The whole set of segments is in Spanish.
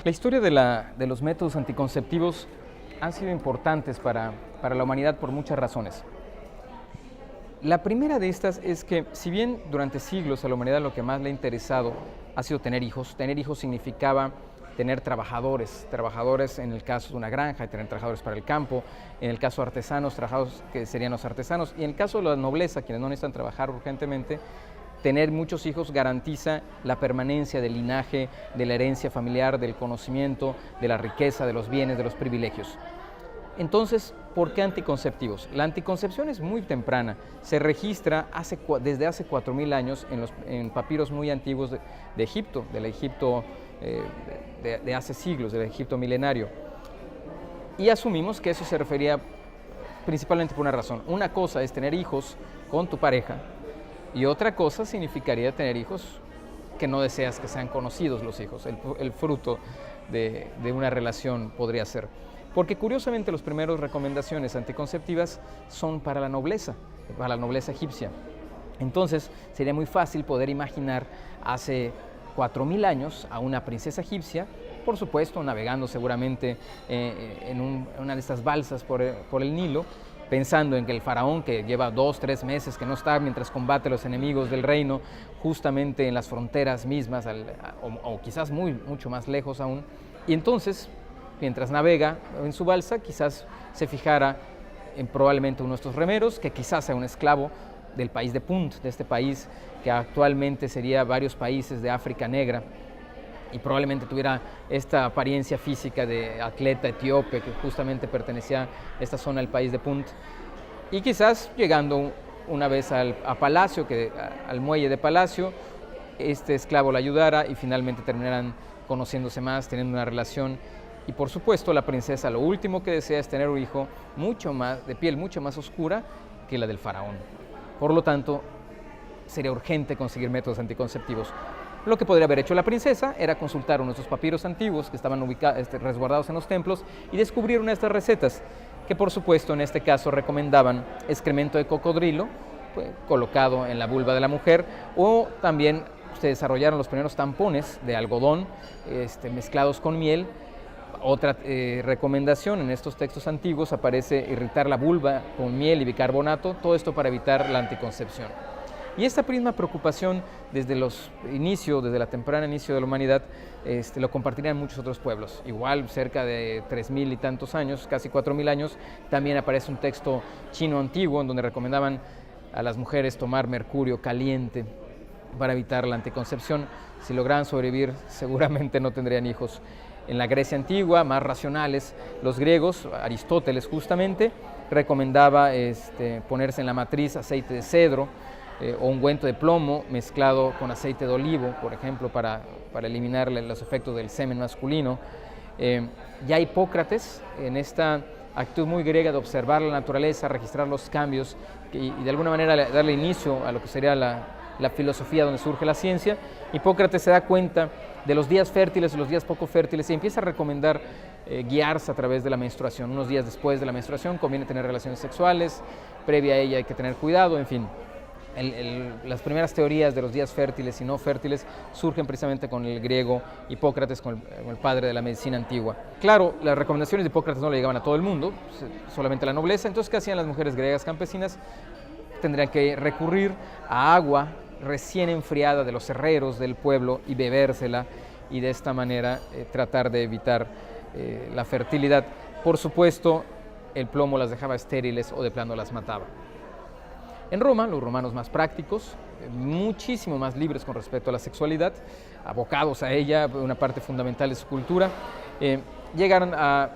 La historia de los métodos anticonceptivos han sido importantes para la humanidad por muchas razones. La primera de estas es que, si bien durante siglos a la humanidad lo que más le ha interesado ha sido tener hijos significaba tener trabajadores en el caso de una granja, tener trabajadores para el campo, en el caso de artesanos, trabajadores que serían los artesanos, y en el caso de la nobleza, quienes no necesitan trabajar urgentemente, tener muchos hijos garantiza la permanencia del linaje, de la herencia familiar, del conocimiento, de la riqueza, de los bienes, de los privilegios. Entonces, ¿por qué anticonceptivos? La anticoncepción es muy temprana, se registra desde hace 4000 años en papiros muy antiguos de Egipto, del Egipto de hace siglos, del Egipto milenario. Y asumimos que eso se refería principalmente por una razón. Una cosa es tener hijos con tu pareja y otra cosa significaría tener hijos que no deseas que sean conocidos los hijos, el fruto de una relación podría ser. Porque curiosamente las primeras recomendaciones anticonceptivas son para la nobleza egipcia. Entonces sería muy fácil poder imaginar hace 4000 años a una princesa egipcia, por supuesto navegando seguramente en una de estas balsas por el Nilo, pensando en que el faraón, que lleva 2-3 meses que no está mientras combate a los enemigos del reino, justamente en las fronteras mismas, o quizás mucho más lejos aún, y entonces mientras navega en su balsa, quizás se fijara en probablemente uno de estos remeros, que quizás sea un esclavo del país de Punt, de este país que actualmente sería varios países de África negra, y probablemente tuviera esta apariencia física de atleta etíope que justamente pertenecía a esta zona del país de Punt, y quizás llegando una vez al muelle de Palacio, este esclavo la ayudara y finalmente terminaran conociéndose más, teniendo una relación. Y por supuesto la princesa lo último que desea es tener un hijo de piel mucho más oscura que la del faraón. Por lo tanto, sería urgente conseguir métodos anticonceptivos. Lo que podría haber hecho la princesa era consultar uno de estos papiros antiguos que estaban resguardados en los templos y descubrir una de estas recetas, que por supuesto en este caso recomendaban excremento de cocodrilo, pues, colocado en la vulva de la mujer, o también se desarrollaron los primeros tampones de algodón mezclados con miel. Otra recomendación en estos textos antiguos aparece irritar la vulva con miel y bicarbonato, todo esto para evitar la anticoncepción. Y esta misma preocupación desde la temprana inicio de la humanidad, lo compartirían muchos otros pueblos. Igual, cerca de 3000 y tantos años, casi 4000 años, también aparece un texto chino antiguo en donde recomendaban a las mujeres tomar mercurio caliente para evitar la anticoncepción. Si lograran sobrevivir, seguramente no tendrían hijos. En la Grecia antigua, más racionales, los griegos, Aristóteles justamente, recomendaba ponerse en la matriz aceite de cedro o ungüento de plomo mezclado con aceite de olivo, por ejemplo, para eliminar los efectos del semen masculino. Ya Hipócrates, en esta actitud muy griega de observar la naturaleza, registrar los cambios y de alguna manera darle inicio a lo que sería la filosofía donde surge la ciencia, Hipócrates se da cuenta de los días fértiles y los días poco fértiles y empieza a recomendar guiarse a través de la menstruación. Unos días después de la menstruación conviene tener relaciones sexuales, previa a ella hay que tener cuidado, en fin. Las primeras teorías de los días fértiles y no fértiles surgen precisamente con el griego Hipócrates, con el padre de la medicina antigua. Claro, las recomendaciones de Hipócrates no le llegaban a todo el mundo, solamente a la nobleza. Entonces, ¿qué hacían las mujeres griegas campesinas? Tendrían que recurrir a agua recién enfriada de los herreros del pueblo y bebérsela, y de esta manera tratar de evitar la fertilidad. Por supuesto, el plomo las dejaba estériles o de plano las mataba. En Roma, los romanos más prácticos, muchísimo más libres con respecto a la sexualidad, abocados a ella, una parte fundamental de su cultura, llegaron a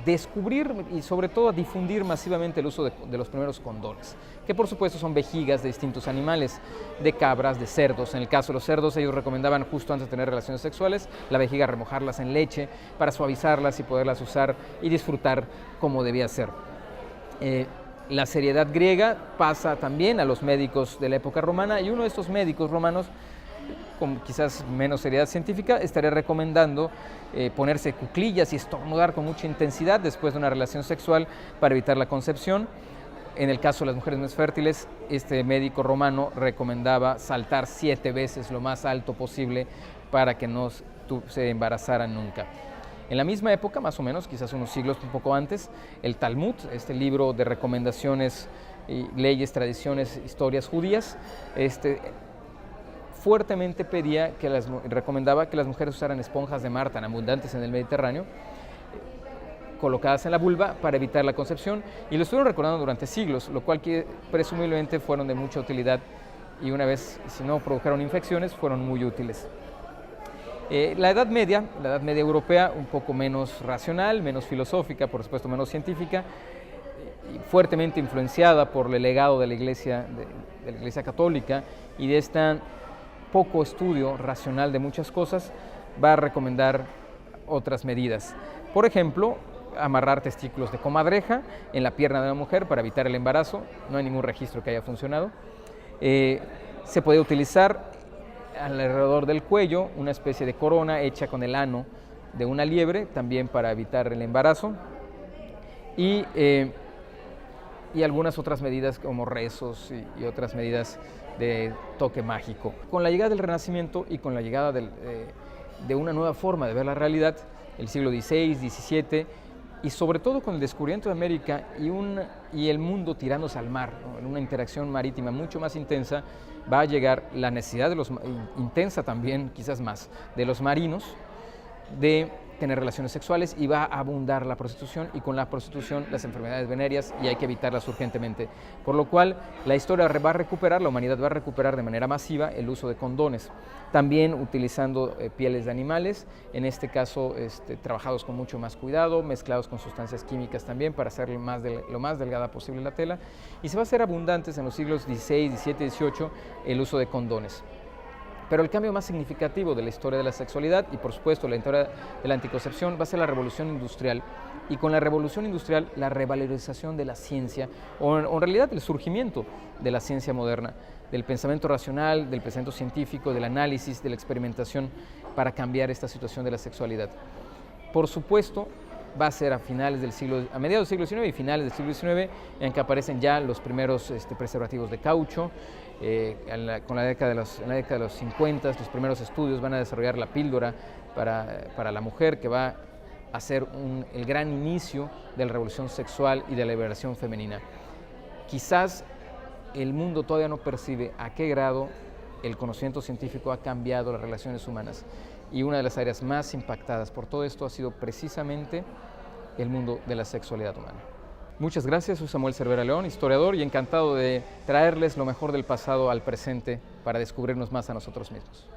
descubrir y sobre todo a difundir masivamente el uso de los primeros condones, que por supuesto son vejigas de distintos animales, de cabras, de cerdos. En el caso de los cerdos, ellos recomendaban justo antes de tener relaciones sexuales, la vejiga remojarlas en leche para suavizarlas y poderlas usar y disfrutar como debía ser. La seriedad griega pasa también a los médicos de la época romana, y uno de estos médicos romanos, con quizás menos seriedad científica, estaría recomendando ponerse cuclillas y estornudar con mucha intensidad después de una relación sexual para evitar la concepción. En el caso de las mujeres más fértiles, este médico romano recomendaba saltar 7 veces lo más alto posible para que no se embarazaran nunca. En la misma época, más o menos, quizás unos siglos un poco antes, el Talmud, este libro de recomendaciones, y leyes, tradiciones, historias judías, fuertemente recomendaba que las mujeres usaran esponjas de mar tan abundantes en el Mediterráneo, colocadas en la vulva para evitar la concepción, y lo estuvieron recordando durante siglos, lo cual que presumiblemente fueron de mucha utilidad y una vez, si no produjeron infecciones, fueron muy útiles. La Edad Media europea, un poco menos racional, menos filosófica, por supuesto menos científica, y fuertemente influenciada por el legado de la Iglesia católica y de este poco estudio racional de muchas cosas, va a recomendar otras medidas. Por ejemplo, amarrar testículos de comadreja en la pierna de una mujer para evitar el embarazo. No hay ningún registro que haya funcionado. Se puede utilizar alrededor del cuello una especie de corona hecha con el ano de una liebre, también para evitar el embarazo, y algunas otras medidas como rezos y otras medidas de toque mágico. Con la llegada del Renacimiento y con la llegada de una nueva forma de ver la realidad, el siglo XVI, XVII, y sobre todo con el descubrimiento de América y el mundo tirándose al mar, ¿no? En una interacción marítima mucho más intensa, va a llegar la necesidad intensa también, quizás más, de los marinos de tener relaciones sexuales, y va a abundar la prostitución, y con la prostitución las enfermedades venéreas, y hay que evitarlas urgentemente. Por lo cual la historia va a recuperar, la humanidad va a recuperar de manera masiva el uso de condones, también utilizando pieles de animales, en este caso trabajados con mucho más cuidado, mezclados con sustancias químicas también para hacer lo más delgada posible la tela, y se va a hacer abundantes en los siglos XVI, XVII, XVIII el uso de condones. Pero el cambio más significativo de la historia de la sexualidad y por supuesto la historia de la anticoncepción va a ser la revolución industrial, y con la revolución industrial la revalorización de la ciencia, o en realidad el surgimiento de la ciencia moderna, del pensamiento racional, del pensamiento científico, del análisis, de la experimentación para cambiar esta situación de la sexualidad. Por supuesto, va a ser a mediados del siglo XIX y finales del siglo XIX en que aparecen ya los primeros preservativos de caucho. En la década de los 50 los primeros estudios van a desarrollar la píldora para la mujer, que va a ser el gran inicio de la revolución sexual y de la liberación femenina. Quizás el mundo todavía no percibe a qué grado el conocimiento científico ha cambiado las relaciones humanas, y una de las áreas más impactadas por todo esto ha sido precisamente el mundo de la sexualidad humana. Muchas gracias, soy Samuel Cervera León, historiador, y encantado de traerles lo mejor del pasado al presente para descubrirnos más a nosotros mismos.